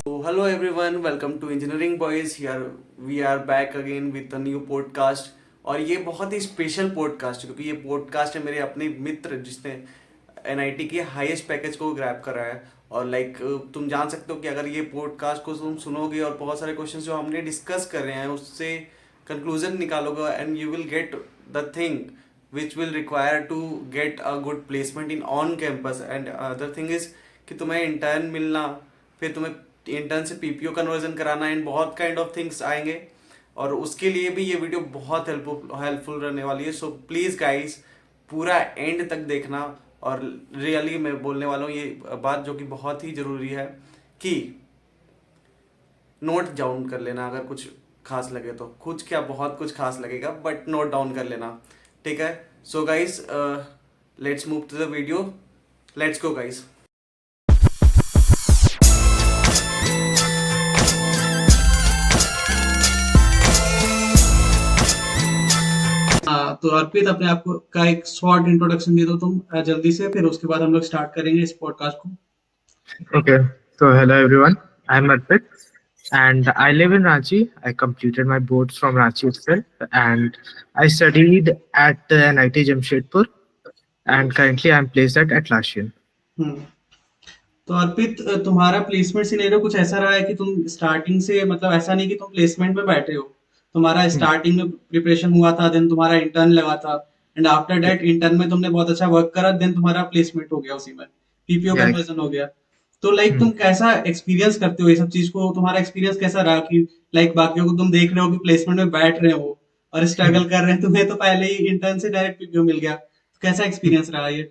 So, hello everyone, welcome to Engineering Boys. Here we are back again with a new podcast. और ये बहुत ही special podcast है क्योंकि ये पॉडकास्ट है मेरे अपने मित्र जिसने एनआईटी के हाईएस्ट पैकेज को ग्रैब करा है। और लाइक तुम जान सकते हो कि अगर ये पॉडकास्ट को तुम सुनोगे और बहुत सारे क्वेश्चंस जो हमने डिस्कस कर रहे हैं उससे कंक्लूजन निकालोगे and you will get the thing which will require to get a good placement in on campus. And other thing is कि तुम्हें इंटर्न मिलना, फिर तुम्हें इंटर्न से पीपीओ कन्वर्जन कराना एंड बहुत काइंड ऑफ थिंग्स आएंगे। और उसके लिए भी ये वीडियो बहुत हेल्पफुल रहने वाली है। सो प्लीज़ गाइस पूरा एंड तक देखना। और रियली मैं बोलने वाला हूँ ये बात जो कि बहुत ही ज़रूरी है कि नोट डाउन कर लेना। अगर कुछ खास लगे तो कुछ क्या बहुत कुछ खास लगेगा बट नोट डाउन कर लेना, ठीक है। So guys let's move to the video, let's go guys. तो अर्पित अपने आप को का एक शॉर्ट इंट्रोडक्शन दे दो तुम जल्दी से, फिर उसके बाद हम लोग स्टार्ट करेंगे इस पॉडकास्ट को। Okay, so hello everyone. I'm Arpit and I live in Ranchi. I completed my boards from Ranchi itself and I studied at NIT Jamshedpur and currently I'm placed at Atlassian. हम्म। तो अर्पित तुम्हारा placement scenario कुछ ऐसा रहा है कि तुम starting से, मतलब ऐसा नहीं कि तुम प्लेसमेंट में बैठे हो, तुम्हारा Hmm. स्टार्टिंग में प्रिपरेशन हुआ था, देन तुम्हारा इंटर्न लगा था and after Yeah, that intern में तुमने बहुत अच्छा वर्क करा, देन तुम्हारा प्लेसमेंट हो गया, उसी में पीपीओ yeah. कन्वर्जन हो गया। तो लाइक Hmm. तुम कैसा एक्सपीरियंस करते हो ये सब चीज को, तुम्हारा एक्सपीरियंस कैसा रहा कि लाइक बाकियों को तुम देख रहे हो कि प्लेसमेंट में बैठ रहे हो और Hmm. स्ट्रगल कर रहे हैं, तुम्हें तो पहले ही इंटर्न से डायरेक्ट पीपीओ मिल गया, तो कैसा एक्सपीरियंस रहा ये?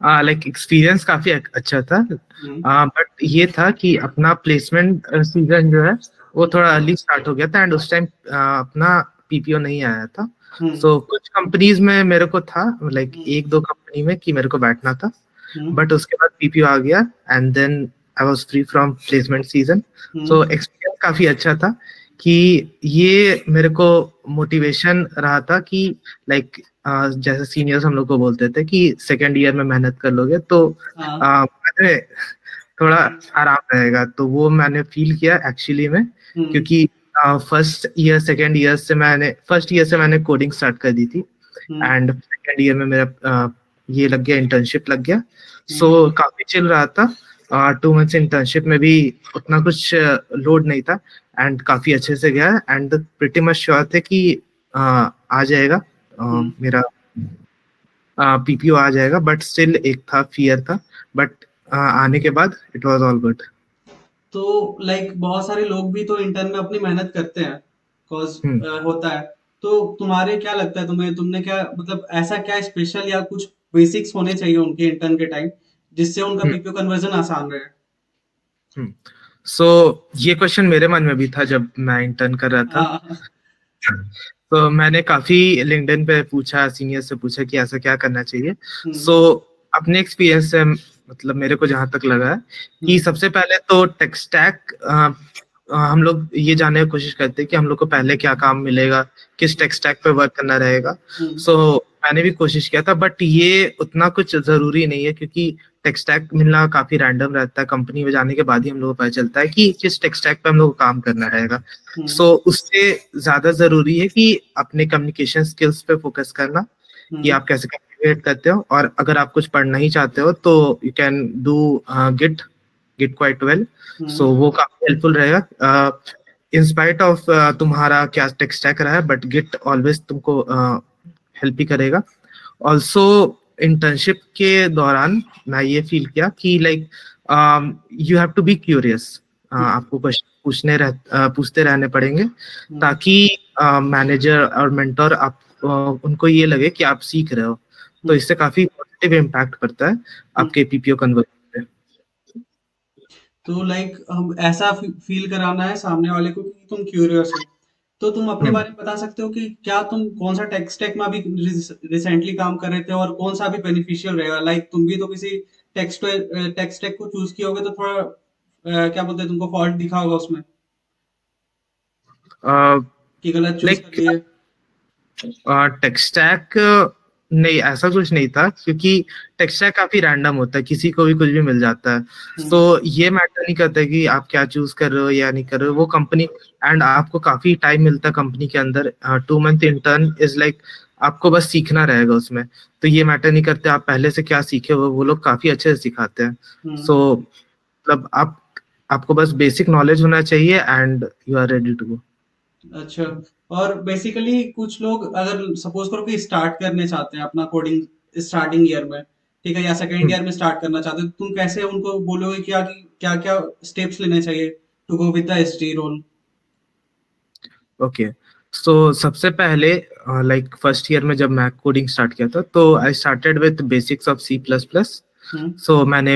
लाइक एक्सपीरियंस काफी अच्छा था हम्म। बट ये था कि अपना प्लेसमेंट सीजन जो है वो थोड़ा अर्ली स्टार्ट हो गया था एंड उस टाइम अपना पीपीओ नहीं आया था। हम्म। सो कुछ कंपनीज में मेरे को था लाइक हम्म। एक दो कंपनी में कि मेरे को बैठना था हम्म। बट उसके बाद पीपीओ आ गया and then I was free from placement season. Hmm. So experience काफी अच्छा था कि ये मेरे को मोटिवेशन रहा था कि लाइक जैसे सीनियर्स हम लोग को बोलते थे कि सेकेंड ईयर में मेहनत कर लोगे तो हाँ। मैंने थोड़ा आराम रहेगा, तो वो मैंने फील किया एक्चुअली में हम्म। क्योंकि फर्स्ट ईयर से मैंने कोडिंग स्टार्ट कर दी थी हम्म। एंड सेकेंड ईयर में मेरा ये लग गया, इंटर्नशिप लग गया। हम्म। सो काफी चिल रहा था। 2 मंथ्स इंटर्नशिप में भी उतना कुछ लोड नहीं था एंड काफी अच्छे से गया एंड प्रिटी मच श्योर थे कि आ जाएगा मेरा पीपीओ आ जाएगा, बट स्टिल एक था फियर था, बट आने के बाद इट वाज ऑल गुड। तो लाइक बहुत सारे लोग भी तो इंटर्न में अपनी मेहनत करते हैं, कॉज हम्म होता है। तो तुम्हारे क्या लगता है, तुमने क्या मतलब ऐसा क्या स्पेशल या कुछ बेसिक्स होने चाहिए उनके इंटर्न के टाइम जिससे उनका हम्म पीपीओ कन्वर्जन आसान रहे? हम्म सो ये क्वेश्चन मेरे मन में भी था जब मैं इंटर्न कर रहा था। हाँ। तो मैंने काफी लिंक्डइन पे पूछा, सीनियर से पूछा कि ऐसा क्या करना चाहिए। हम्म। सो अपने एक्सपीरियंस से मतलब मेरे को जहां तक लगा है कि हम्म। सबसे पहले तो टेक स्टैक हम लोग ये जानने की कोशिश करते हैं कि हम लोग को पहले क्या काम मिलेगा, किस टेक स्टैक पे वर्क करना रहेगा। हम्म। सो मैंने भी कोशिश किया था बट ये उतना कुछ जरूरी नहीं है क्योंकि टेक स्टैक मिलना काफी रैंडम रहता है। कंपनी में जाने के बाद ही हम लोग को पता चलता है कि किस टेक स्टैक पे हम लोग को काम करना रहेगा। हम्म। सो उससे ज्यादा जरूरी है कि अपने कम्युनिकेशन स्किल्स पे फोकस करना कि हम्म। आप कैसे कम्युनिकेट करते हो। और अगर आप कुछ पढ़ना ही चाहते हो तो you can do git git quite well. Hmm. So वो काफी हेल्पफुल रहेगा इन स्पाइट ऑफ तुम्हारा क्या टेक स्टैक रहा है, बट गिट ऑलवेज तुमको हेल्प ही करेगा। ऑल्सो इंटर्नशिप के दौरान मैं ये फील किया कि like you have to be curious. आपको क्वेश्चन पूछते रहने पड़ेंगे हम्म। ताकि मैनेजर और मेंटर आप उनको ये लगे कि आप सीख रहे हो। तो हम्म। इससे काफी पॉजिटिव इम्पैक्ट पड़ता है हम्म। आपके पीपीओ कन्वर्जन पे। तो लाइक हम ऐसा फील कराना है सामने वाले को कि तुम क्यूरियस हो। तो तुम अपने हम्म बारे में बता सकते हो कि क्या तुम कौन सा टेक स्टैक में अभी रिसेंटली काम कर रहे थे और कौन सा अभी बेनिफिशियल रहेगा? लाइक तुम भी तो किसी टेक स्टैक को चूज किया होगा, तो थोड़ा क्या बोलते हैं, तुमको फॉल्ट दिखा होगा उसमें कि गलत चूज कर लाइक लिए। टेक स्टैक नहीं, ऐसा कुछ नहीं था, क्योंकि टेक्सचर काफी रैंडम होता है, किसी को भी कुछ भी मिल जाता है। तो हम्म। ये मैटर नहीं करता कि आप क्या चूज कर रहे हो या नहीं कर रहे हो, वो कंपनी, एंड आपको काफी टाइम मिलता है कंपनी के अंदर। 2 मंथ इंटर्न इज लाइक, आपको बस सीखना रहेगा उसमें। तो ये मैटर नहीं करते आप पहले से क्या सीखे हो, वो लोग काफी अच्छे से सिखाते हैं। हम्म। सो मतलब आपको बस बेसिक नॉलेज होना चाहिए and you are ready to go. अच्छा। और बेसिकली कुछ लोग अगर सपोज करो कि स्टार्ट करने चाहते हैं अपना कोडिंग स्टार्टिंग ईयर में, ठीक है, या सेकेंड ईयर में स्टार्ट करना चाहते हो, तो तुम कैसे उनको बोलोगे क्या कि क्या क्या स्टेप्स लेने चाहिए to go with the ST role? Okay, so सबसे पहले लाइक फर्स्ट ईयर में जब मैं कोडिंग स्टार्ट किया था, तो I started with basics of C++। हम्म। सो मैंने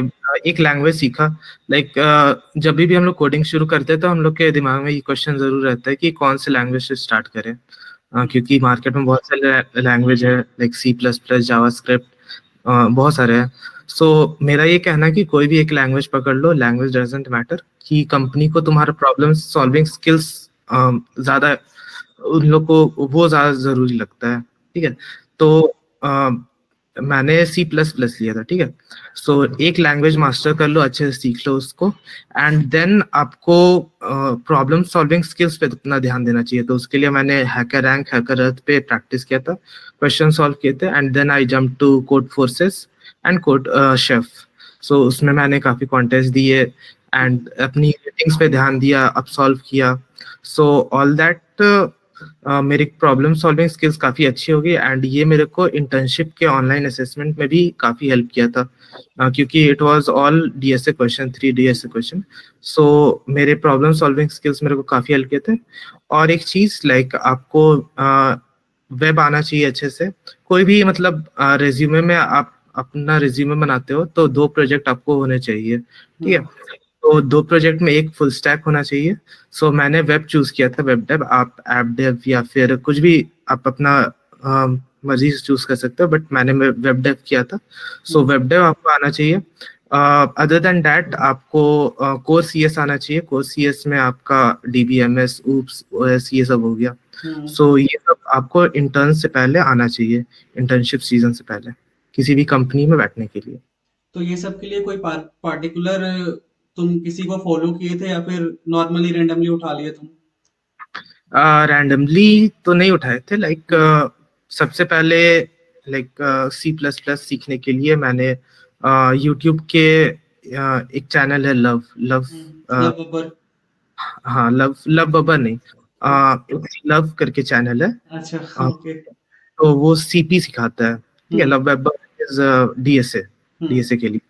एक लैंग्वेज सीखा। लाइक जब भी हम लोग कोडिंग शुरू करते हैं तो हम लोग के दिमाग में ये क्वेश्चन जरूर रहता है कि कौन से लैंग्वेज से स्टार्ट करें। क्योंकि मार्केट में बहुत सारे लैंग्वेज है, लाइक C++, जावास्क्रिप्ट, बहुत सारे हैं। सो मेरा ये कहना है कि कोई भी एक लैंग्वेज पकड़ लो, लैंग्वेज डजंट मैटर। कि कंपनी को तुम्हारा प्रॉब्लम सॉल्विंग स्किल्स ज्यादा, उन लोग को वो ज्यादा जरूरी लगता है। ठीक है, तो अ, मैंने C++ लिया था। ठीक है, सो एक लैंग्वेज मास्टर कर लो, अच्छे से सीख लो उसको, एंड देन आपको प्रॉब्लम सॉल्विंग स्किल्स पे अपना ध्यान देना चाहिए। तो उसके लिए मैंने हैकर रैंक, हैकर अर्थ पे प्रैक्टिस किया था, क्वेश्चन सॉल्व किए थे, and then I jump to Codeforces and CodeChef. So उसमें मैंने काफी कॉन्टेस्ट दिए एंड अपनी रेटिंग्स पे ध्यान दिया, अब सॉल्व किया। सो ऑल दैट, मेरी प्रॉब्लम सॉल्विंग स्किल्स काफी अच्छी हो गई, एंड ये मेरे को इंटर्नशिप के ऑनलाइन असेसमेंट में भी काफी हेल्प किया था। क्योंकि it was all DSA question, 3 DSA question. So मेरे प्रॉब्लम सॉल्विंग स्किल्स मेरे को काफी हेल्प किए थे। और एक चीज, लाइक आपको वेब आना चाहिए अच्छे से। कोई भी मतलब रेज्यूमे में आप अपना रिज्यूमे बनाते हो तो 2 प्रोजेक्ट आपको होने चाहिए। ठीक है, हम्म। तो 2 प्रोजेक्ट में एक फुल स्टैक होना चाहिए। सो मैंने वेब चूज किया था, वेब डेव। आप ऐप डेव या फिर कुछ भी आप अपना मर्जी से चूज कर सकते हो, बट मैंने वेब डेव किया था। सो हम्म। वेब डेव आपको आना चाहिए। अदर देन दैट आपको कोर सीएस आना चाहिए। कोर सीएस में आपका डीबीएमएस, ऊप्स, ओएस, ये सब हो गया। हम्म। सो ये सब आपको इंटर्न से पहले आना चाहिए, इंटर्नशिप सीजन से पहले, किसी भी कंपनी में बैठने के लिए। तो ये सब के लिए कोई पार्टिकुलर तुम किसी को फॉलो किए थे या फिर नॉर्मली रेंडमली उठा लिए तुम? रैंडमली तो नहीं उठाए थे, लाइक हम्म। सबसे पहले लाइक C++ सीखने के लिए मैंने यूट्यूब के एक चैनल है, लव लव, लव बबर। हाँ, लव लव बबर नहीं, हम्म। लव करके चैनल है। अच्छा। Uh, okay. तो वो सीपी सिखाता है। ठीक है, hmm. Love Babbar is DSA, hmm. DSA के लिए।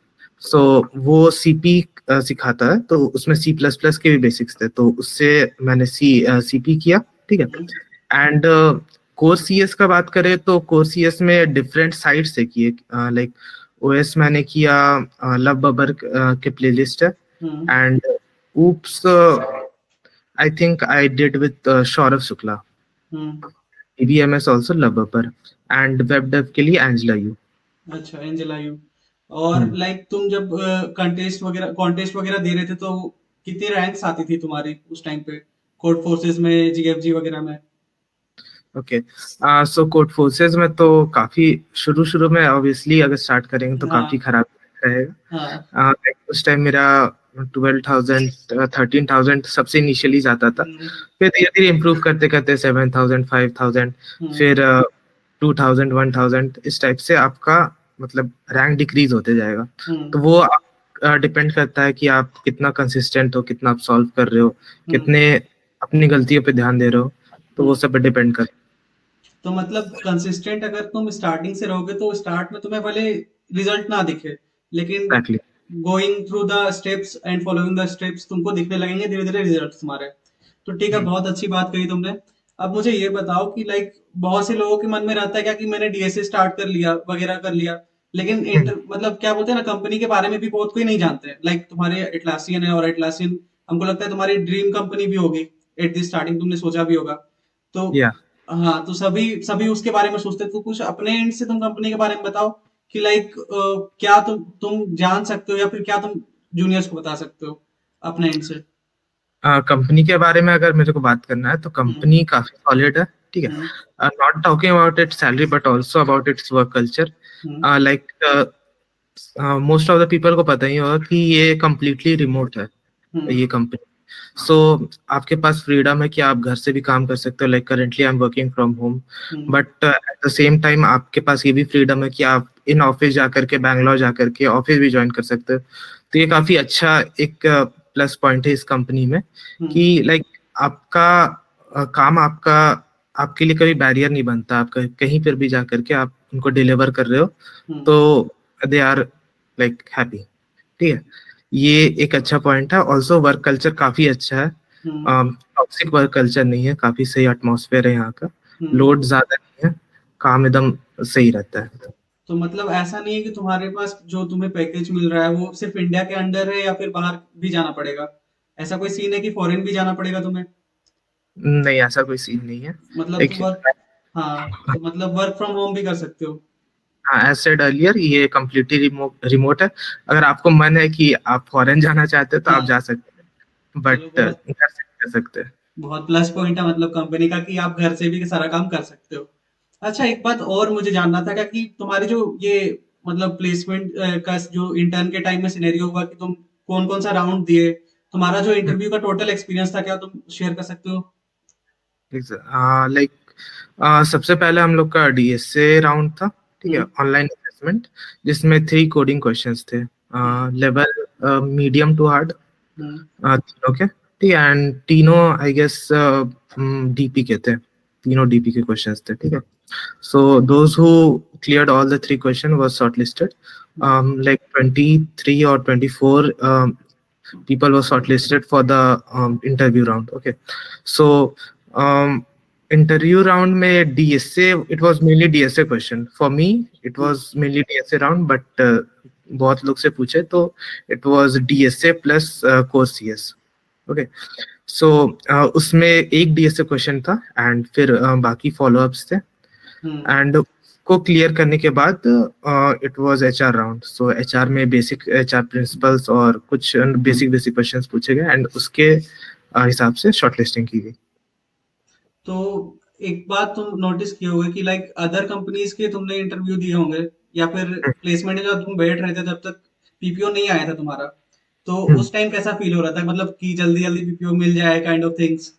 सो वो सीपी सिखाता है, तो उसमें C++ के भी बेसिक्स थे, तो उससे मैंने सीपी किया। ठीक है, हम्म। एंड कोर सीएस का बात करें तो कोर सीएस में डिफरेंट साइट से किए। लाइक ओएस मैंने किया, लव बबर के प्लेलिस्ट है, hmm. And oops I think I did with Saurabh Shukla. Hmm. EVMs also Love Babbar, and web dev के लिए एंजला यू। अच्छा, एंजेला यू। और लाइक तुम जब कॉन्टेस्ट वगैरह दे रहे थे तो कितनी रैंक्स आती थी तुम्हारी उस टाइम पे, कोड फोर्सेस में, जीएफजी वगैरह में? ओके, सो कोड फोर्सेस में तो काफी शुरू शुरू में, ऑब्वियसली अगर स्टार्ट करेंगे तो काफी हाँ। खराब रहेगा। हाँ। like उस टाइम मेरा 12,000, 13,000 सबसे इनिशियली जाता था। हम्म। फिर धीरे धीरे इम्प्रूव करते करते 7,000, 5,000, हम्म। फिर 2,000, 1,000, इस टाइप से आपका मतलब रैंक डिक्रीज होते जाएगा। हम्म। तो वो डिपेंड करता है कि आप कितना कंसिस्टेंट हो, कितना आप सॉल्व कर रहे हो, हम्म। कितने अपनी गलतियों पे ध्यान दे रहे हो। तो वो हम्म। सब पे डिपेंड करता तो मतलब कंसिस्टेंट अगर तुम स्टार्टिंग से रहोगे तो स्टार्ट में तुम्हें भले रिजल्ट ना दिखे, लेकिन है। Exactly. Going through the steps and following the steps तुमको दिखने लगेंगे धीरे धीरे रिजल्ट तुम्हारे। तो ठीक है, बहुत अच्छी बात कही तुमने। अब मुझे ये बताओ कि लाइक बहुत से लोगों के मन में रहता है क्या कि मैंने डीएसए स्टार्ट कर लिया वगैरह कर लिया, लेकिन हम्म, मतलब क्या बोलते हैं ना, कंपनी के बारे में भी बहुत कोई नहीं जानते हैं। लाइक तुम्हारे एटलासियन है, और एटलासियन हमको लगता है तुम्हारी ड्रीम कंपनी भी होगी एट द स्टार्टिंग, तुमने सोचा भी होगा। तो yeah. हाँ, तो सभी सभी उसके बारे में सोचते हैं। तो कुछ अपने एंड से तुम कंपनी के बारे में बताओ कि लाइक क्या तुम जान सकते हो या फिर क्या तुम जूनियर्स को बता सकते हो अपने एंड से? कंपनी के बारे में अगर मेरे को बात करना है तो हम्म। कंपनी काफी सॉलिड है। ठीक है. Hmm not talking about its salary but also about its work culture. Hmm like most of the people को पता ही होगा कि ये कम्प्लीटली रिमोट है, हम्म ये कंपनी. सो आपके पास फ्रीडम है कि आप घर से भी काम कर सकते हो. Like currently I am working from home, hmm but at the same time आपके पास ये भी फ्रीडम है कि आप इन ऑफिस जाकर के, बैंगलोर जाकर के ऑफिस भी ज्वाइन कर सकते हो. तो ये काफी अच्छा एक प्लस पॉइंट है इस कंपनी में हम्म कि लाइक आपका काम आपका आपके लिए कभी बैरियर नहीं बनता. आप कहीं पर भी जा करके आप उनको डिलीवर कर रहे हो हम्म तो दे आर लाइक हैप्पी. ठीक है, ये एक अच्छा पॉइंट है. ऑल्सो वर्क कल्चर काफी अच्छा है. हम्म टॉक्सिक वर्क कल्चर नहीं है, काफी सही एटमॉस्फेयर है यहाँ का. हम्म लोड ज्यादा नहीं है, काम एकदम सही रहता है. तो मतलब ऐसा नहीं है कि तुम्हारे पास जो तुम्हें पैकेज मिल रहा है वो सिर्फ इंडिया के अंडर है या फिर बाहर भी जाना पड़ेगा? ऐसा कोई सीन है कि फॉरेन भी जाना पड़ेगा तुम्हें? नहीं, ऐसा कोई सीन नहीं है. मतलब तुम एक वर्क, हाँ, तो मतलब वर्क फ्रॉम होम भी कर सकते हो? हाँ, एज सेड अर्लियर, ये कम्प्लीटली रिमोट है. अगर आपको मन है कि आप फॉरेन जाना चाहते हैं तो आप हाँ, जा सकते हैं, चलो बट बहुत घर से नहीं कर सकते. बहुत प्लस पॉइंट है मतलब कंपनी का कि आप घर से भी सारा काम कर सकते हो। अच्छा, एक बात और मुझे जानना था क्या कि तुम्हारे जो ये मतलब प्लेसमेंट का जो इंटर्न के टाइम में सिनेरियो हुआ कि तुम कौन कौन सा राउंड दिए, तुम्हारा जो इंटरव्यू का टोटल एक्सपीरियंस था, क्या तुम शेयर कर सकते हो? लाइक सबसे पहले हम लोग का डीएसए राउंड था. ठीक है, हम्म ऑनलाइन असेसमेंट, जिसमें 3 कोडिंग क्वेश्चंस थे. हम्म लेवल मीडियम टू हार्ड, हम्म तीनों के. ठीक है, एंड तीनों आई गेस डीपी के थे. तीनों डीपी के क्वेश्चंस थे. ठीक है. So those who cleared all the 3 questions was shortlisted. Hmm Like 23 or 24 people were shortlisted for the interview round. Okay. So um, interview round में DSA, it was mainly DSA question. For me, it hmm was mainly DSA round, but बहुत लोग से पूछे तो it was DSA plus core CS. Okay. सो उसमें एक DSA question था and फिर बाकी फॉलोअप्स थे. हम्म एंड को क्लियर करने के बाद it was HR round. So HR में बेसिक एचआर प्रिंसिपल्स और कुछ बेसिक बेसिक क्वेश्चंस पूछे गए एंड उसके हिसाब से शॉर्टलिस्टिंग की गई. तो एक बात तुम नोटिस किए होगे कि लाइक अदर कंपनीज के तुमने इंटरव्यू दिए होंगे या फिर प्लेसमेंट में जब तुम बैठ रहे थे तब तक पीपीओ नहीं आया था तुम्हारा, तो हम्म, उस टाइम कैसा फील हो रहा था, मतलब कि जल्दी जल्दी पीपीओ मिल जाए काइंड ऑफ थिंग्स?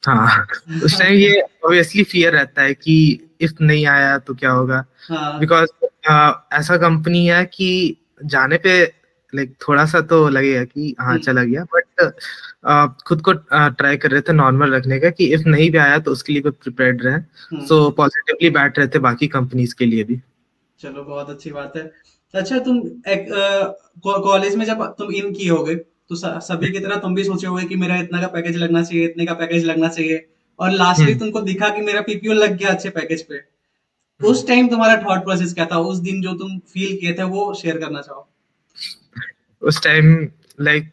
हाँ. उस टाइम ये ऑब्वियसली फियर रहता है कि इफ नहीं आया तो क्या होगा. हाँ बिकॉज ऐसा कंपनी है कि जाने पे लाइक थोड़ा सा तो लगेगा कि हाँ हम्म चला गया, बट खुद को ट्राई कर रहे थे नॉर्मल रखने का कि इफ नहीं भी आया तो उसके लिए भी प्रिपेयर्ड रहे. हम्म सो पॉजिटिवली बैठ रहे थे बाकी कंपनीज के लिए भी. चलो बहुत अच्छी बात है। अच्छा, तुम एक कॉलेज में जब तुम इन किए होगे तो सभी की तरह तुम भी सोचे होगे कि मेरा इतना का पैकेज लगना चाहिए, इतने का पैकेज लगना चाहिए, और लास्टली हम्म. तुमको दिखा कि मेरा पीपीओ लग गया अच्छे पैकेज पे। हम्म. उस टाइम तुम्हारा थॉट प्रोसेस क्या था, उस दिन जो तुम फील किए थे वो शेयर करना चाहो? उस टाइम लाइक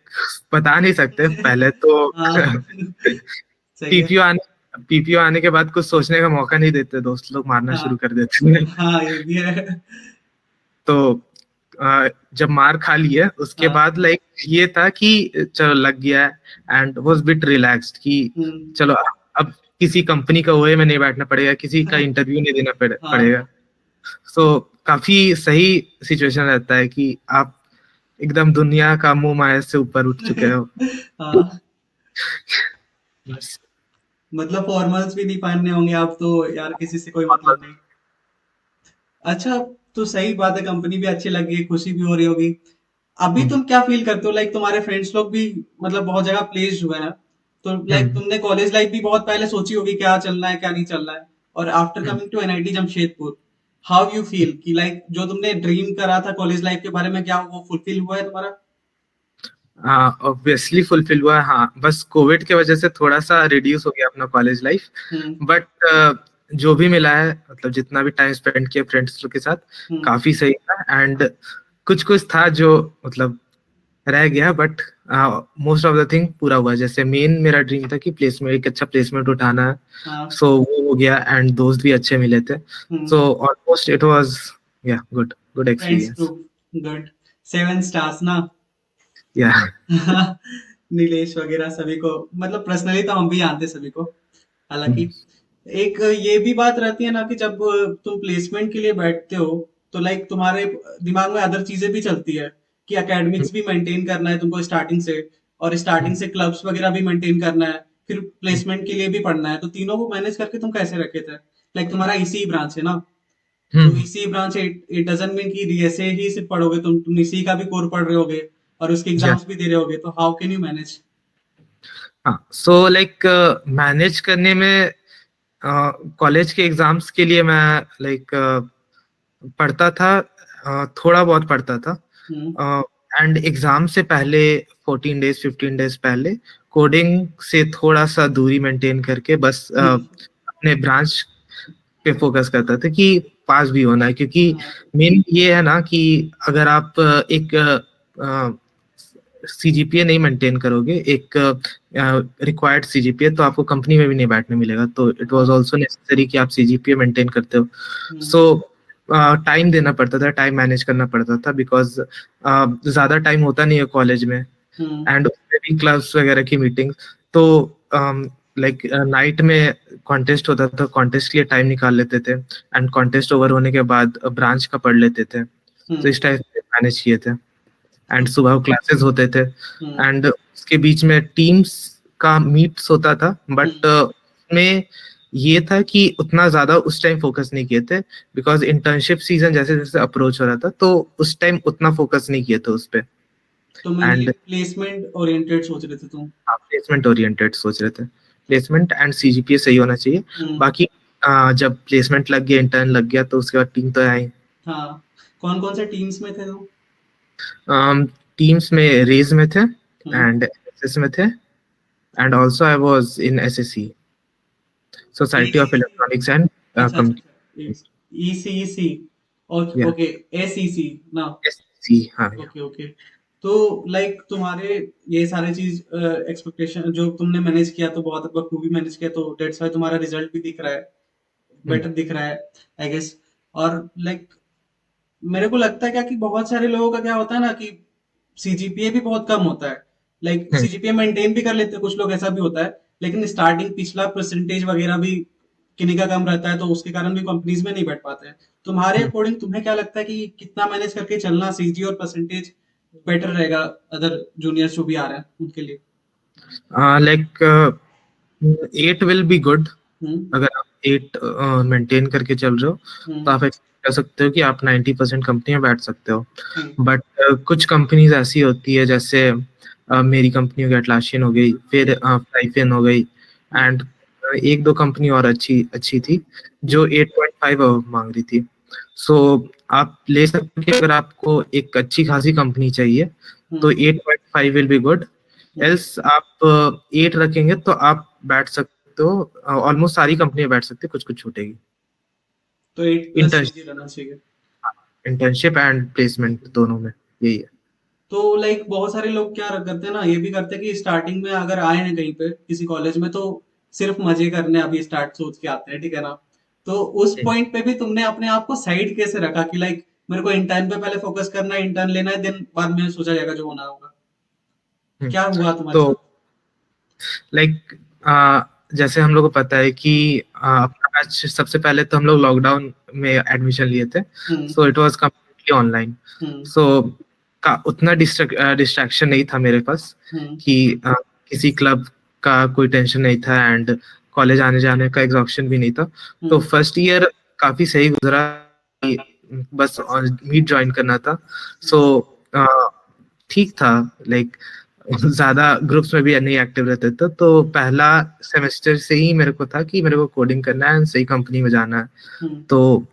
बता नहीं सकते. पहले तो हाँ सही है। पीपीओ आने पीपीओ आने के बाद कुछ सोचने का मौका नहीं देते, दोस्त लोग मारना हाँ शुरू कर देते हैं. हाँ, ये भी है। तो जब मार खा लिए उसके हाँ बाद लाइक ये था कि चलो लग गया है एंड वाज बिट रिलैक्स्ड कि हम्म चलो अब किसी कंपनी का ओए में नहीं बैठना पड़ेगा, किसी का इंटरव्यू नहीं देना हाँ पड़ेगा. सो काफी सही सिचुएशन रहता है कि आप एकदम दुनिया का मुंह माया से ऊपर उठ चुके हो. हाँ, बस. मतलब फॉर्मल्स भी नहीं पहनने होंगे आप तो यार, किसी से कोई मतलब नहीं। अच्छा, तो सही बात है, कंपनी भी अच्छी लगी, खुशी भी हो रही होगी। अभी हम्म. तुम क्या फील करते हो, लाइक तुम्हारे फ्रेंड्स लोग भी मतलब बहुत जगह प्लेस्ड हुए हैं, तो लाइक हम्म. तुमने कॉलेज लाइफ भी बहुत पहले सोची होगी क्या चलना है क्या नहीं चलना है, और after hmm. Coming to NIT Jamshedpur, how you feel कि लाइक जो तुमने ड्रीम करा था कॉलेज लाइफ के बारे में, क्या वो फुलफिल हुआ है तुम्हारा? ऑब्वियसली फुलफिल हुआ है. हाँ, बस कोविड के वजह से थोड़ा सा रिड्यूस हो गया अपना कॉलेज लाइफ. हम्म बट जो भी मिला है, मतलब जितना भी टाइम स्पेंड किया फ्रेंड्स लोग के साथ, हम्म काफी सही था. एंड कुछ कुछ था जो मतलब रह गया, but most of the thing पूरा हुआ. जैसे मेन मेरा ड्रीम था कि प्लेसमेंट, एक अच्छा प्लेसमेंट उठाना है. हाँ सो वो हो गया एंड दोस्त भी अच्छे मिले थे. Hmm so almost it was या good good friends experience. Group good, 7 stars ना। या. नीलेश वगैरह सभी को मतलब पर्सनली तो हम भी जानते सभी को, हालांकि। एक ये भी बात रहती है ना कि जब तुम प्लेसमेंट के लिए बैठते हो तो लाइक तुम्हारे दिमाग में अदर चीजें भी चलती है कि हम्म, एकेडमिक्स भी मेंटेन करना है तुमको स्टार्टिंग से, और स्टार्टिंग हम्म, से क्लब्स वगैरह भी मेंटेन करना है, फिर हम्म, प्लेसमेंट के लिए भी पढ़ना है, तो तीनों को मैनेज करके तुम कैसे रखे थे? लाइक तुम्हारा इसी ब्रांच है ना, तो हम्म, इसी ब्रांच है, इट डजंट मीन कि डीएसए ही सिर्फ पढ़ोगे, तुम इसी का भी कोर पढ़ रहे होगे और उसके yeah. एग्जाम्स भी दे रहे होगे, तो हाउ कैन यू मैनेज? हाँ, सो लाइक मैनेज करने में कॉलेज के एग्जाम्स के लिए मैं लाइक पढ़ता था, थोड़ा बहुत पढ़ता था। हम्म। एंड एग्जाम से पहले 14 डेज 15 डेज पहले कोडिंग से थोड़ा सा दूरी मेंटेन करके बस हम्म। अपने ब्रांच पे फोकस करता था कि पास भी होना है, क्योंकि हाँ। मेन ये है ना कि अगर आप एक सीजीपीए नहीं मेंटेन करोगे, एक रिक्वायर्ड सीजीपीए, तो आपको कंपनी में भी नहीं बैठने मिलेगा। तो इट वाज हाँ। आल्सो नेसेसरी कि आप सीजीपीए मेंटेन करते हो। हम्म। सो टाइम देना पड़ता था, टाइम मैनेज करना पड़ता था, बिकॉज ज्यादा टाइम होता नहीं है कॉलेज में। हम्म। एंड उसमें भी क्लब्स वगैरह की मीटिंग, तो लाइक नाइट में कॉन्टेस्ट होता था, कॉन्टेस्ट के लिए टाइम निकाल लेते थे, एंड कॉन्टेस्ट ओवर होने के बाद ब्रांच का पढ़ लेते थे। तो हम्म। इस टाइप से मैनेज किए थे। एंड तो सुबह क्लासेस होते थे, हम्म। एंड उसके बीच में टीम्स का मीट्स होता था, बट हम्म। उसमें ये था कि उतना ज्यादा उस टाइम फोकस नहीं किए थे, बिकॉज इंटर्नशिप सीजन जैसे जैसे अप्रोच हो रहा था, तो उस टाइम उतना फोकस नहीं किए थे उस पे। तो मेनली एंड प्लेसमेंट ओरिएंटेड सोच रहे थे तुम? प्लेसमेंट ओरिएंटेड सोच रहे थे, प्लेसमेंट एंड सीजीपीए सही होना चाहिए। हम्म। बाकी जब प्लेसमेंट लग गया, इंटर्न लग गया, तो उसके बाद टीम तो आई। हाँ। कौन कौन से टीम्स में थे तुम? टीम्स में रेज में थे, हम्म। एंड एसएस में थे, and also I was in SSC, society of ACC? Electronics and अच्छा अच्छा अच्छा। कम्युनिकेशन। ईसीईसी? ओके या ओके। एसईसी ना? एसएससी, हाँ या। Okay okay. तो लाइक तुम्हारे ये सारे चीज एक्सपेक्टेशन जो तुमने मैनेज किया तो बहुत बखूबी मैनेज किया, तो डेट्स वाई तुम्हारा रिजल्ट भी दिख रहा है, हम्म, बेटर दिख रहा है आई गेस। और लाइक मेरे को लगता है क्या कि बहुत सारे लोगों का क्या होता है ना कि सीजीपीए भी बहुत कम होता है, लाइक हम्म, सीजीपीए मेंटेन भी कर लेते हैं कुछ लोग, ऐसा भी होता है, लेकिन स्टार्टिंग पिछला परसेंटेज वगैरह भी किन्हीं का कम रहता है, तो उसके कारण भी कंपनीज में नहीं बैठ पाते हैं। तुम्हारे हम्म। अकॉर्डिंग तुम्हें क्या लगता है कि कितना मैनेज करके चलना सीजी और परसेंटेज बेटर रहेगा अदर जूनियर्स जो भी आ रहे हैं उनके लिए? Like 8 will be good. Hmm. अगर आप 8 मेंटेन करके चल रहे हो, तो हम्म। आप एक्सपेक्ट कर सकते हो कि आप 90% कंपनी में बैठ सकते हो। हम्म। बट कुछ कंपनीज ऐसी होती है, जैसे मेरी कंपनी हो गई, अटलासियन हो गई, फिर फ्राइफिन हो गई, हम्म। एंड एक दो कंपनी और अच्छी अच्छी थी, जो हम्म। 8.5 मांग रही थी। सो आप ले सकते हो, अगर आपको एक अच्छी खासी कंपनी चाहिए, तो हम्म। 8.5 will be good. Hmm. Else आप 8 रखेंगे तो आप बैठ सकते हो, ऑलमोस्ट सारी कंपनी में बैठ सकते हो, कुछ कुछ छूटेगी। तो 8+ सीजी इंटर्नशिप, रहना चाहिए। इंटर्नशिप एंड प्लेसमेंट दोनों में यही है। तो लाइक बहुत सारे लोग क्या करते हैं ना, ये भी करते हैं कि स्टार्टिंग में अगर आए हैं कहीं पे किसी कॉलेज में तो सिर्फ मजे करने अभी स्टार्ट सोच के आते हैं, ठीक है ना? तो उस हम्म, पॉइंट पे भी तुमने अपने आप को साइड कैसे रखा कि लाइक मेरे को इंटर्न पे पहले फोकस करना है, इंटर्न लेना है, देन बाद में सोचा जाएगा जो होना होगा? हम्म। क्या हुआ तुम्हारे तो साथ? लाइक जैसे हम लोग को पता है कि अपना बैच सबसे पहले तो हम लोग लॉकडाउन में एडमिशन लिए थे, hmm. So it was completely online. Hmm. So का उतना डिस्ट्रैक्शन नहीं था मेरे पास, हम्म। कि किसी क्लब का कोई टेंशन नहीं था, एंड कॉलेज आने जाने का एग्जॉशन भी नहीं था। तो हम्म। फर्स्ट ईयर काफी सही गुजरा, कि बस मीट ज्वाइन करना था। सो ठीक था, लाइक ज्यादा ग्रुप्स में भी नहीं एक्टिव रहते थे, तो पहला सेमेस्टर से ही मेरे को था कि मेरे को कोडिंग करना है, सही कंपनी में जाना है। हम्म। तो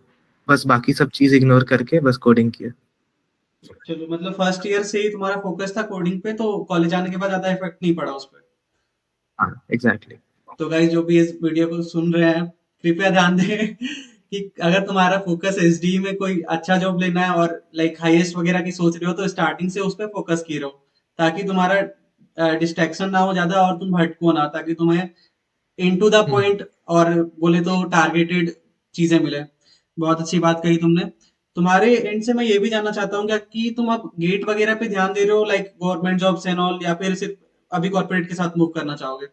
बस बाकी सब चीज इग्नोर करके बस कोडिंग किया। चलो, मतलब फर्स्ट ईयर से ही तुम्हारा फोकस था कोडिंग पे, तो कॉलेज आने के बाद ज्यादा इफेक्ट नहीं पड़ा उस पर? हाँ, एग्जैक्टली। तो गाइस जो भी इस वीडियो को सुन रहे हैं, कृपया ध्यान दें कि अगर तुम्हारा फोकस एसडी में कोई अच्छा जॉब लेना है और लाइक हाईएस्ट वगैरह की सोच रहे हो, तो स्टार्टिंग से उस पर फोकस किए रहो, ताकि तुम्हारा डिस्ट्रैक्शन ना हो ज्यादा और तुम भटको ना, ताकि तुम्हें इन टू द हम्म, पॉइंट और बोले तो टारगेटेड चीजें मिले। बहुत अच्छी बात कही तुमने। तुम्हारे एंड से मैं ये भी जानना चाहता हूँ क्या कि तुम अब गेट वगैरह पे ध्यान दे रहे हो, like government jobs and all, या फिर सिर्फ अभी कॉर्पोरेट के साथ मूव करना चाहोगे?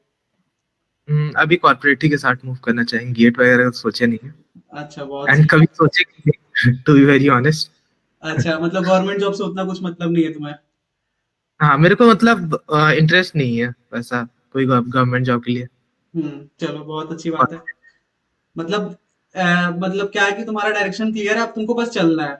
अभी कॉर्पोरेट ही के साथ मूव करना चाहेंगे, गेट वगैरह का सोचा नहीं है। अच्छा, बहुत एंड सही। कभी सोचे नहीं, टू बी वेरी ऑनेस्ट। अच्छा, मतलब गवर्नमेंट जॉब से उतना कुछ मतलब नहीं है तुम्हें? हाँ, मेरे को मतलब इंटरेस्ट नहीं है वैसा कोई गवर्नमेंट जॉब के लिए। चलो बहुत अच्छी बात है। मतलब मतलब क्या है कि तुम्हारा डायरेक्शन क्लियर है, अब तुमको बस चलना है।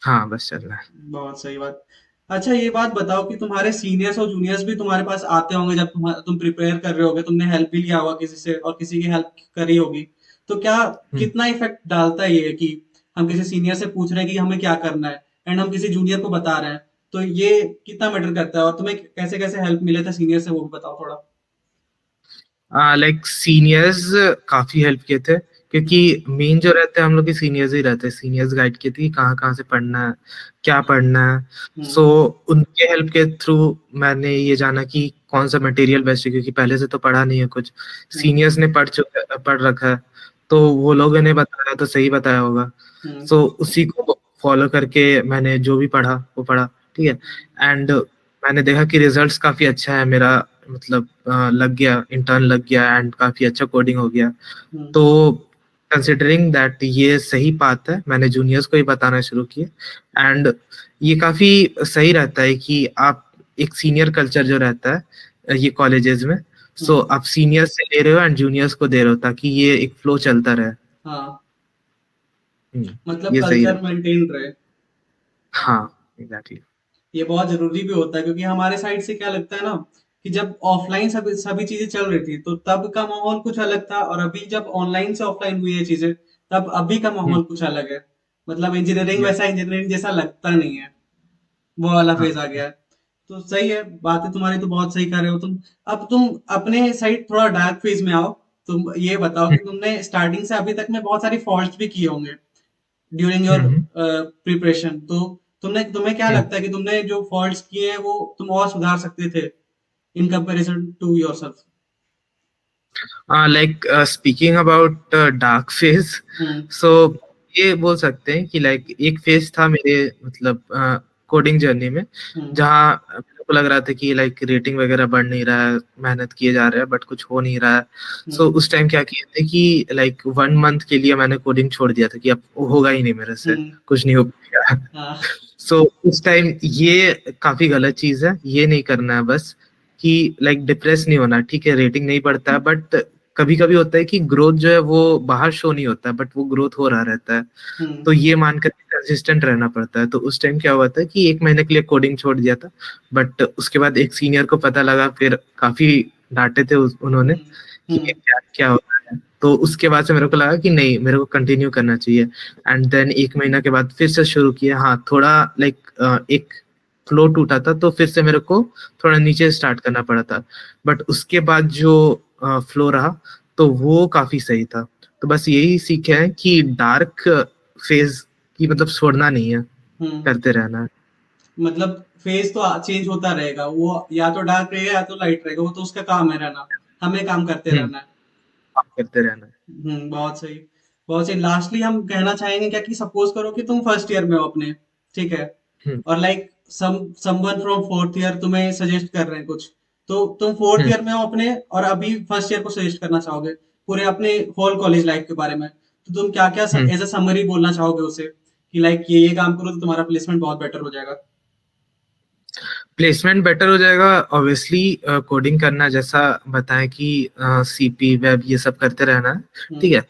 हाँ, बस चल रहा है। बहुत सही बात। अच्छा, ये बात बताओ कि तुम्हारे सीनियर्स और जूनियर्स भी तुम्हारे पास आते होंगे जब तुम प्रिपेयर कर रहे होगे, तुमने हेल्प भी लिया होगा किसी से और किसी की हेल्प करी होगी। तो क्या हम्म। कितना इफेक्ट डालता है ये कि हम किसी सीनियर से पूछ रहे हैं कि हमें क्या करना है, एंड हम किसी जूनियर को बता रहे हैं, तो ये कितना मैटर करता है? और तुम्हें कैसे कैसे हेल्प मिले थे सीनियर से, वो भी बताओ थोड़ा। लाइक सीनियर्स काफी हेल्प किए थे, क्योंकि हम्म। मेन जो रहते हैं हम लोग के सीनियर्स ही रहते हैं। सीनियर्स गाइड किए थे कि कहाँ कहाँ से पढ़ना है, क्या पढ़ना है। हम्म। सो उनके हेल्प के थ्रू मैंने ये जाना कि कौन सा मटेरियल बेस्ट है, क्योंकि पहले से तो पढ़ा नहीं है कुछ। हम्म। सीनियर्स ने पढ़ रखा है, तो वो लोगों ने बताया तो सही बताया होगा। हम्म। सो उसी को फॉलो करके मैंने जो भी पढ़ा वो पढ़ा, ठीक है। एंड मैंने देखा कि रिजल्ट्स काफी अच्छा है मेरा, मतलब लग गया, इंटर्न लग गया एंड काफी अच्छा कोडिंग हो गया। हम्म। तो कंसिडरिंग दैट ये सही बात है, मैंने जूनियर्स को ही बताना शुरू किया। एंड ये काफी सही रहता है कि आप एक सीनियर कल्चर जो रहता है ये कॉलेजेस में, सो हम्म। आप सीनियर्स से ले रहे हो एंड जूनियर्स को दे रहे हो, ताकि ये एक फ्लो चलता रहे। हाँ, मतलब ये सही कल्चर रहता मेंटेन रहे। है। हाँ, एग्जैक्टली। ये बहुत जरूरी भी होता है, क्योंकि हमारे साइड से क्या लगता है ना, कि जब ऑफलाइन सभी सभी चीजें चल रही थी तो तब का माहौल कुछ अलग था, और अभी जब ऑनलाइन से ऑफलाइन हुई है चीजें, तब अभी का माहौल कुछ अलग है। मतलब इंजीनियरिंग यस। वैसा इंजीनियरिंग जैसा लगता नहीं है, वो वाला हाँ। फेज आ गया है। तो सही है, बातें तुम्हारी तो बहुत सही कर रहे हो तुम। अब तुम अपने साइड थोड़ा डार्क फेज में आओ। तुम ये बताओ कि तुमने स्टार्टिंग से अभी तक में बहुत सारी फॉल्ट भी किए होंगे ड्यूरिंग योर हम्म। प्रिपरेशन। तो तुम्हें क्या हम्म। लगता है कि तुमने जो फॉल्ट्स किए हैं वो तुम और सुधार सकते थे in comparison to yourself? Like speaking about dark phase, hmm. So ये बोल सकते हैं कि लाइक एक फेज था मेरे, मतलब कोडिंग जर्नी में, हम्म। जहाँ मेरे को लग रहा था कि लाइक रेटिंग वगैरह बढ़ नहीं रहा है, मेहनत किए जा रहे हैं बट कुछ हो नहीं रहा है। सो हम्म। उस टाइम क्या किए थे कि लाइक 1 मंथ के लिए मैंने कोडिंग छोड़ दिया था कि अब होगा ही नहीं मेरे से, हम्म। कुछ नहीं हो पाएगा। हाँ। सो उस टाइम ये काफी गलत चीज है, ये नहीं करना है बस। कि लाइक डिप्रेस नहीं होना, ठीक है रेटिंग नहीं बढ़ता है, बट कभी कभी होता है कि ग्रोथ जो है वो बाहर शो नहीं होता है, बट वो ग्रोथ हो रहा रहता है। हम्म। तो ये मानकर कंसिस्टेंट रहना पड़ता है। तो उस टाइम क्या हुआ था कि 1 महीने के लिए कोडिंग छोड़ दिया था, बट उसके बाद एक सीनियर को पता लगा, फिर काफी डांटे थे उन्होंने हम्म। कि ये हम्म। क्या क्या हो रहा है। तो उसके बाद से मेरे को लगा कि नहीं, मेरे को कंटिन्यू करना चाहिए। एंड देन 1 महीना के बाद फिर से शुरू किया। हाँ, थोड़ा लाइक एक फ्लो टूटा था, तो फिर से मेरे को थोड़ा नीचे स्टार्ट करना पड़ा था। बट उसके बाद जो फ्लो रहा, तो वो काफी सही था। तो बस यही सीखे है कि डार्क फेज की मतलब छोड़ना नहीं है, हम्म। करते रहना है। मतलब फेज तो चेंज होता रहेगा, वो या तो डार्क रहेगा या तो लाइट रहेगा, वो तो उसका काम है रहना। हमें काम करते हम्म। रहना है। काम करते रहना है। बहुत सही। बहुत सही। लास्टली हम कहना चाहेंगे क्या, कि सपोज करो कि तुम फर्स्ट ईयर में हो अपने, ठीक है, हम्म। और like someone from fourth year तुम्हें सजेस्ट कर रहे हैं कुछ, तो तुम फोर्थ हम्म। ईयर में हो अपने, और अभी फर्स्ट ईयर को सजेस्ट करना चाहोगे पूरे अपने होल कॉलेज लाइफ के बारे में, तो तुम क्या क्या हम्म। एज अ समरी बोलना चाहोगे उसे, कि लाइक ये काम करो तो तुम्हारा प्लेसमेंट बहुत बेटर हो जाएगा? प्लेसमेंट बेटर हो जाएगा ऑब्वियसली। कोडिंग करना, जैसा बताएं कि सीपी वेब ये सब करते रहना है, ठीक हम्म।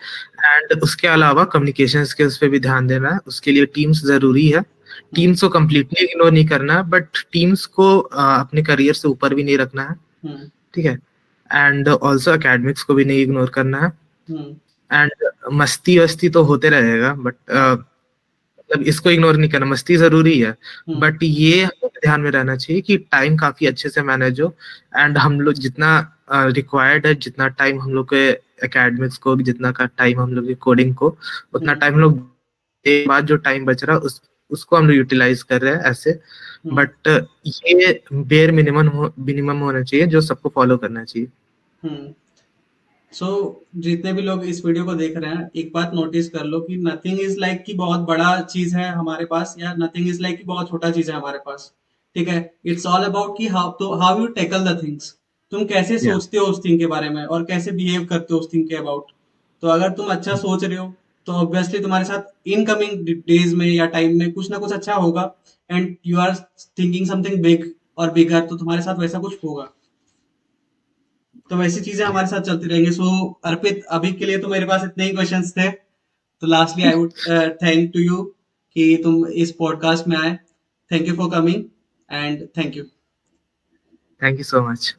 है। एंड उसके अलावा कम्युनिकेशन स्किल्स पे भी ध्यान देना है, उसके लिए टीम्स जरूरी है। हम्म। टीम्स को कम्प्लीटली इग्नोर नहीं करना है, बट टीम्स को अपने करियर से ऊपर भी नहीं रखना है, हम्म। ठीक है। एंड ऑल्सो एकेडमिक्स को भी नहीं इग्नोर करना है। हम्म। एंड मस्ती वस्ती तो होते रहेगा, बट हाँ। मतलब इसको इग्नोर नहीं करना, मस्ती जरूरी है। हम्म। बट ये हमें ध्यान में रहना चाहिए कि टाइम काफी अच्छे से मैनेज हो। एंड हम लोग जितना रिक्वायर्ड है, जितना टाइम हम लोग के एकेडमिक्स को, जितना का टाइम हम लोग के कोडिंग को, उतना हम्म। टाइम हम लोग के बाद जो टाइम बच रहा है उसको हम लोग यूटिलाइज कर रहे हैं ऐसे। हम्म। बट ये बेर मिनिमम होना चाहिए जो सबको फॉलो करना चाहिए। हम्म। सो जितने भी लोग इस वीडियो को देख रहे हैं, एक बात नोटिस कर लो कि नथिंग इज लाइक कि बहुत बड़ा चीज है हमारे पास, या नथिंग इज लाइक कि बहुत छोटा चीज है हमारे पास। ठीक है, इट्स ऑल अबाउट कि how you tackle the things. तुम कैसे Yeah. सोचते हो उस थिंग के बारे में और कैसे बिहेव करते हो उस थिंग के अबाउट। तो अगर तुम अच्छा सोच रहे हो तो ऑब्वियसली तुम्हारे साथ इनकमिंग डेज में या टाइम में कुछ ना कुछ अच्छा होगा, and you are thinking something big और बिगर, तो तुम्हारे साथ वैसा कुछ होगा। तो वैसी चीजें हमारे साथ चलती रहेंगी। सो अर्पित, अभी के लिए तो मेरे पास इतने ही क्वेश्चंस थे। तो lastly I would thank to you कि तुम इस पॉडकास्ट में आए। Thank you for coming and thank you. Thank you so much.